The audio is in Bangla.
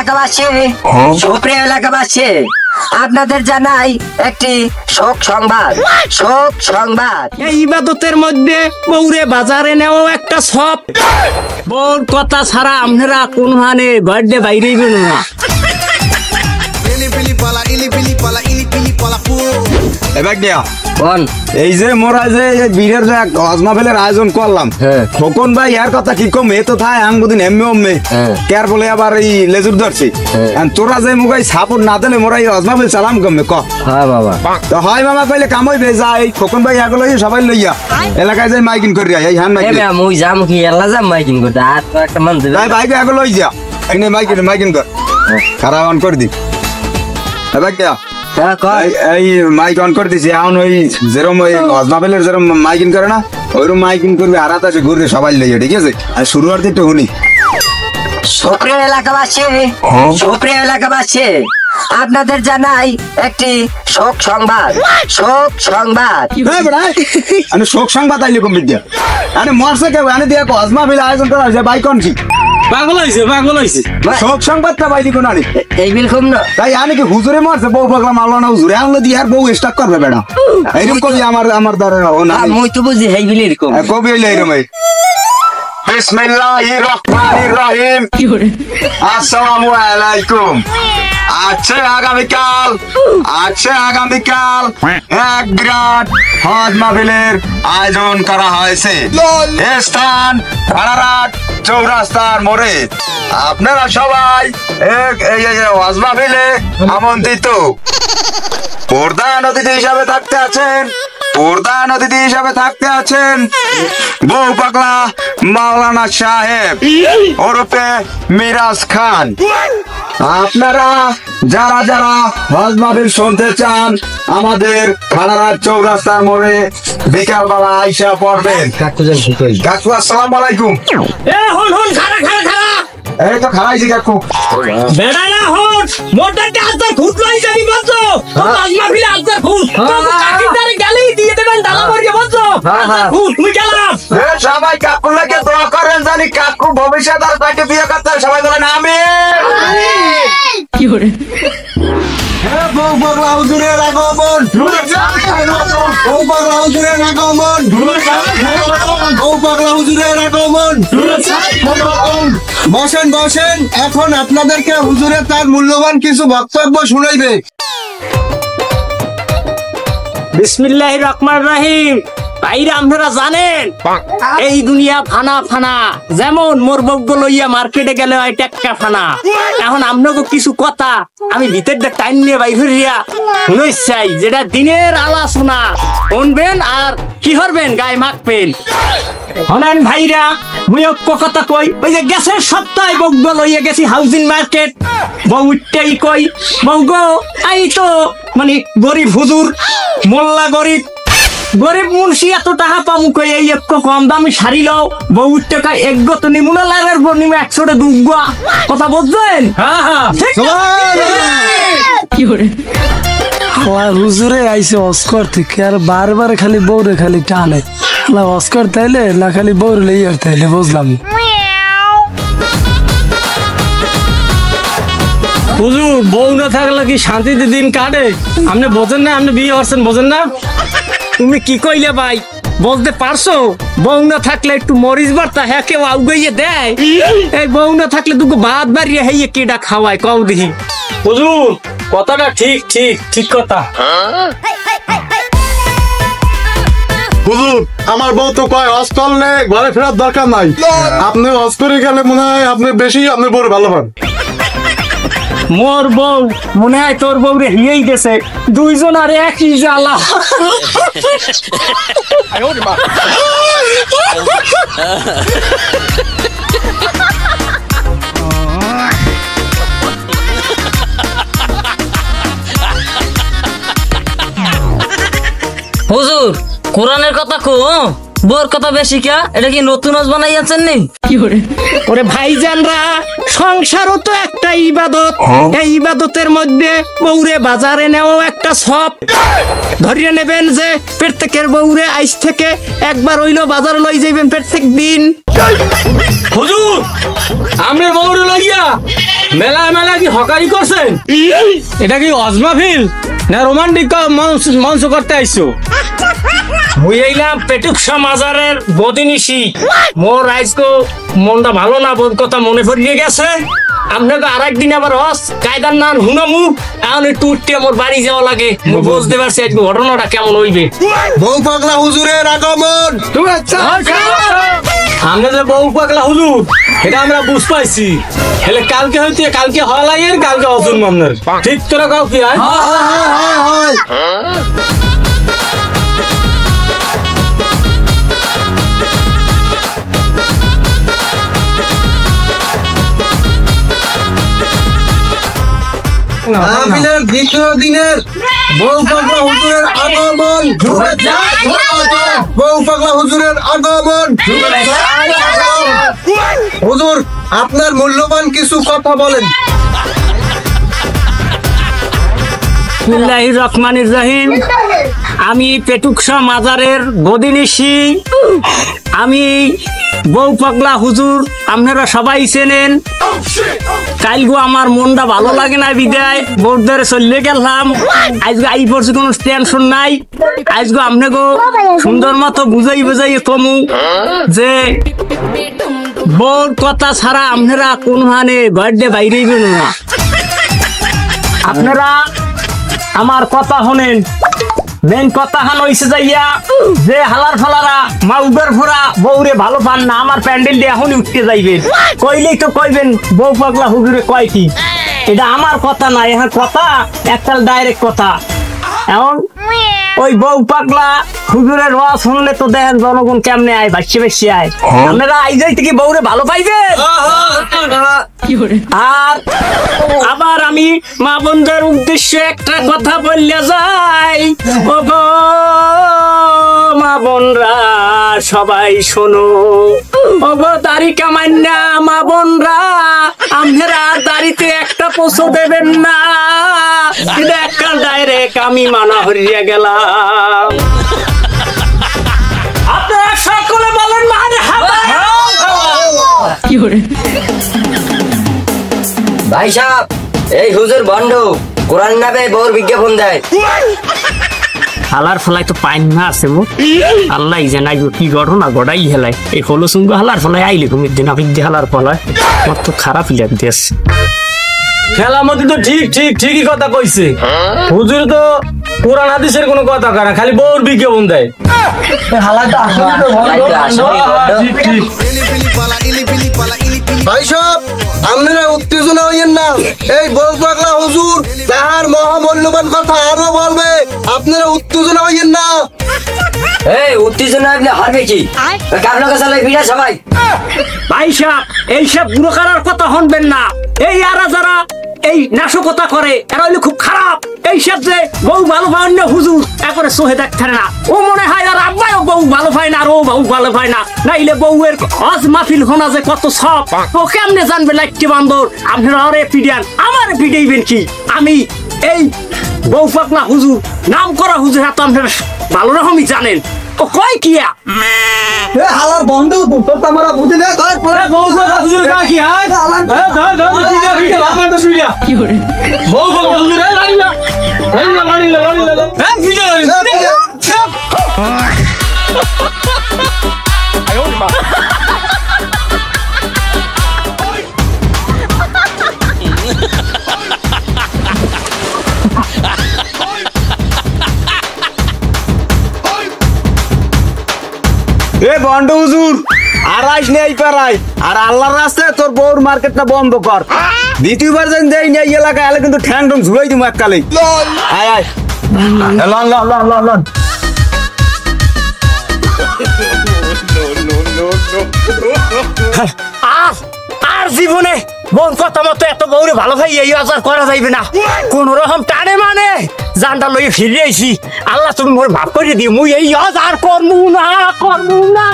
এলাকাবাসী, সুপ্রিয় এলাকাবাসী, আপনাদের জানাই একটি শোক সংবাদ। শোক সংবাদ। এই ইবাদতের মধ্যে বউরে বাজারে নেওয়া একটা সব বউর কথা ছাড়া আপনারা কোন হানে বার্থডে বাইরেই বেরো না। এই যে মোরা যে বীরের যে অজমা ফেলের আয়োজন করলাম, খোকন ভাই এর কথা কি কম, এ তো থাই আঙ্গুদিন এমনি অম্মে কেয়ার বলে আবার এই লেজুর ধরছি। তোরা যে মুগাই সাপোর্ট না দিলে মোরা এই অজমা ফেল চালাম কমে ক। হ্যাঁ বাবা, তো হয় মামা কইলে কাম হইবে, যাই খোকন ভাই এগুলো সবাই লইয়া এলাকায় যাই মাইকিং করি এই হান মাইকিং মুই যাম কি এলা যাম মাইকিং করতে আর তো একটা মান ভাই ভাই এগুলো লই যা এনে মাইকিং কর, খারাপ অন করে দি ভাই কে এই মাইক অন করে দিছি। এখন ওই যেরকম ওই অজমাবেলের যেরকম মাইকিং করে না, ওইরকম মাইকিং করবে আর আছে ঘুরবে সবাই লইয়া, ঠিক আছে? আর শুরু আর একটু শুনি। সুপ্রিয় এলাকাবাসী, সুপ্রিয় এলাকাবাসী, আপনাদের জানাই একটি শোক সংবাদ। শোক সংবাদ। আমি শোক সংবাদ আইলি কম বিদ্যা আরে মরছে কেউ আনে দিয়া অজমাবেল আয়োজন করা হয়েছে বাইক অনছি পাগল হয়েছে শোক সংবাদটা বাইদি কোন আনি এই বিল কম না তাই আনি কি হুজুরে মরছে, বউ পাগলা মারলো না হুজুরে আনলো দিয়ে আর বউ স্টাক করবে বেড়া এইরকম কবি আমার দ্বারা না মুই তো বুঝি এই বিল এরকম কবি হইলে এরকম। বিসমিল্লাহির রহমানির রহিম। আসসালামু আলাইকুম। আছে আগামীকাল এক বিরাট হজ মাহফিলের আয়োজন করা হয়েছে। স্থান রানাঘাট চৌরাস্তার মোড়ে। আপনারা সবাই হজ মাহফিলে আমন্ত্রিত। প্রধান অতিথি হিসাবে থাকতে আছেন বউ পাগলা মাওলানা সাহেব ওরফে মিরাজ খান। আপনারা যারা হজ মাহফিল শুনতে চান আমাদের রানাঘাট চৌরাস্তার মোড়ে বিকালবেলা আইসা পড়বেন। কাকু আসসালামু আলাইকুম। এই তো খারাইছি কাকু। বেড়ালা হট মোটাতে আজকে খুদ লই যাবি বলছো তো আজমা ফিলে আজকে খুদ তো কাকিদারে গেলেই দিয়ে দেবেন ডালা ভরিয়ে বলছো খুদ তুমি গেলাম সবাই কাকু লাগে দোয়া করেন জানি কাকু ভবিষ্যতে আর তাকে বিয়ে করতে সবাই বলেন আমিন। কি করে বউ পাগলা হুজুরের আগমন, বউ পাগলা হুজুরের আগমন, বউ পাগলা হুজুরের আগমন। বসেন, এখন আপনাদেরকে হুজুরে তার মূল্যবান কিছু বক্তব্য শুনাইবে। বিসমিল্লাহির রহমানির রহিম। ভাইরা আপনারা জানেন এই দুনিয়া ফানা যেমন মোর বউকে লইয়া মার্কেটে গেলে হয় টেক্কা ফানা। এখন আপনাকে কিছু কথা আমি ভিতরটা টাইম নিয়ে বাইরিয়া শুনেই চাই, যেটা দিনের আলোচনা শুনবেন আর কি করবেন গায়ে মাখবেন। হলেন ভাইরা মুই কথা কই, ওই যে গ্যাসের সপ্তাহে বউকে লইয়া গেছি হাউজিং মার্কেট। বউটাই কই বউ গো আই তো মানে গরিব হুজুর মোল্লা গরিব মুন্সি এত টাকা পামু কই এই একটু কম দামি শাড়ি লও বউ টাকা একগো তো নিমুনা লাগার পর নিমে 100টা দুগা কথা বুঝছেন? কি করে হুজুরে আইসে অস্কর থেকে আর বারবার খালি বউরে খালি টানে অস্কর তাইলে না খালি বউরে লইয়ার তাইলে বুঝলাম। হুজুর বউ না থাকলে কি শান্তিতে দিন কাটে? আপনি বোঝেন না, আপনি বিয়ে করছেন বোঝেন না? তুমি কি কইলে ভাই বলতে পারছো? বউ না থাকলে একটু মরিচ বার্তা হ্যাঁ কেউ আউগাইয়ে দেয়? এই বউ না থাকলে দুটো ভাত বাড়িয়ে হেয়ে কেডা খাওয়ায় কও দেখি। হুজুর কথাটা ঠিক কথা। হুজুর আমার বউ তো কয় হজ করলে ঘরে ফেরার দরকার নাই, আপনি হজ করে গেলে মনে হয় আপনি বেশি আপনার বউ ভালো পান। মোর বউ মনে হয় তোর বউ রে হিয়েই গেছে, দুইজন আর একই জ্বালা। হুজুর কোরআনের কথা কো বোর কথা বেশি কে? এটা কি নতুন ওয়াজ বানাইয়াছেন নি? ওরে ভাইজানরা, সংসারও তো একটা ইবাদত। এই ইবাদতের মধ্যে বউরে বাজারে নেওয়া একটা সব। ধরিয়ে নেবেন যে প্রত্যেকের বউরে আজ থেকে একবার হইলো বাজার লই যাইবেন প্রত্যেক দিন। হুজুর, আমরা বউরে লইয়া মেলা মেলা কি হকারি করছেন? এটা কি অজমাফিল না রোমান্টিক মঞ্চ করতে আইছো? মুই এইলাম পেটুকসা মাজারের বদিনিসি। মোর আজকে মনটা ভালো না, বোধ কথা মনে পড়িয়ে গেছে। আপনাকে আর একদিন আবার হস কায়দার নাম হুনামু। এখন একটু উঠতে আমার বাড়ি যাওয়া লাগে। বুঝতে পারছি আজকে ঘটনাটা কেমন হইবে। বউ পাগলা হুজুরের আগমন। আমরা যে বউ পাগলা হুজুর, এটা আমরা বুঝ পাইছি। হেলে কালকে হইতে কালকে হওয়া লাগে, কালকে অজুন মামনার ঠিক তোরা কাউ কি হয়? মাহফিলের দ্বিতীয় দিনের বউ পাগলা হুজুরের আগমন। বউ পাগলা হুজুরের আগমন। হুজুর, আপনার মূল্যবান কিছু কথা বলেন। বিসমিল্লাহির রহমানির রহিম। আমি পেটুকসা মাজারের বদিনিসি। আমি বউ পাগলা হুজুর, আপনারা সবাই চেনেন। কালগো আমার মনটা ভালো লাগে না বিদায় বোর ধরে চলে গেলাম। আজকে আই পড়ছে কোনো টেনশন নাই। আজকে আপনাকে সুন্দর মতো বুঝাই বুঝাই কমু যে বোর কথা ছাড়া আপনারা কোন হানে বার্থডে বাইরেই বেরো না। আপনারা আমার কথা শোনেন। মেন কথা হান হইছে যাইয়া যে হালার ফালারা মাউবের ফোরা বউরে ভালো পান না, আমার প্যান্ডেল দিয়ে এখনই উঠতে যাইবেন। কইলেই তো কইবেন বউ পাগলা হুজুরে কয় কি। এটা আমার কথা না, এখন কথা একটা ডাইরেক্ট কথা। এখন ওই বউ পাগলা হুজুরের ওয়াজ শুনলে তো দেখেন জনগণ কেমনে আয়, ভাসছে ভাসছে আয়। আপনারা আই যাই থেকে বউরে ভালো পাইবেন। আর আবার আমি মা বোনদের উদ্দেশ্যে একটা কথা বললে যাই। ও গো মা বোনরা সবাই শোনো, ও গো দাড়ি কামান্না মা বোনরা, আপনারা দাড়িতে একটা পোষো দেবেন না। এটা একটা ডাইরেক্ট আমি মানা হরিয়া গেলাম। আপনারা সকলে বলেন মানে ভাই সাহেব, এই হুজুর ভণ্ড, কোরআন নামে বউর বিজ্ঞাপন দেয়। হালার ফলাই তো পাইন না আছে মো আল্লাহ জানাই কি ঘটনা গড়াই হেলাই। এই হলো সুঙ্গ হালার ফলাই আইলে ঘুমির দিন আপনি হালার ফলাই আমার তো খারাপ লাগ দিস। খেলার মধ্যে তো ঠিকই কথা কইছে। হুজুর তো কোরআন হাদিসের কোনো কথা কয় না, খালি বউর বিজ্ঞাপন দেয়। ভাই সাহেব, আপনারা উত্তেজনা হইয়েন না। এই বউ পাগলা হুজুর তাহার মহামূল্যবান কথা আরো বলবে, আপনারা উত্তেজনা হইয়েন না। এই উত্তেজনা হারবে কি? কাবলা কাছালে বিনা সবাই। ভাই সাহেব, এইসব বুড়োকার কথা শুনবেন না। এই আরা যারা এই নাশকতা করে এরা হইলে খুব খারাপ। এইসব যে বউ ভালো পায় না হুজুর একবারে সোহে দেখতে না। ও মনে হয় আর আব্বাইও বউ ভালো পায় না আর ও বউ ভালো পায় না। নাইলে বউয়ের হজ মাহফিল হোনা যে কত সব ও কেমনে জানবে লাইটটি বান্দর। আপনারা আরে পিডিয়ান আমার পিডিয়াইবেন কি? আমি এই বউ পাগলা হুজুর নাম করা হুজুর এত আপনারা ভালো রকমই জানেন। ও কয় কিয়া হালার বন্ধু তোর তো আমরা বুঝি না। বউ পাগলা হুজুর কার কি হয়? বউ পাগলা হুজুর লাড়িলা এ বন্ড হুজুর, আর আইস নেই পারাই। আর আল্লাহর রাস্তায় তোর বউর মার্কেটটা বন্ধ কর। দ্বিতীয়বার যেন দেই না এই এলাকায় এলে কিন্তু ঠ্যাং ঠং ঝুলাই দিব এককালে। আয় আয় লন লন লন লন লন। আর জীবনে বোন কথা মতো এত বউরে ভালো ভাই এই আচার করা যাইবে না কোন রকম টানে মানে জানটা লইয়ে ফিরে আইছি আল্লাহ তুমি মোর ভাব করে দিও মুই এই আচার করমু না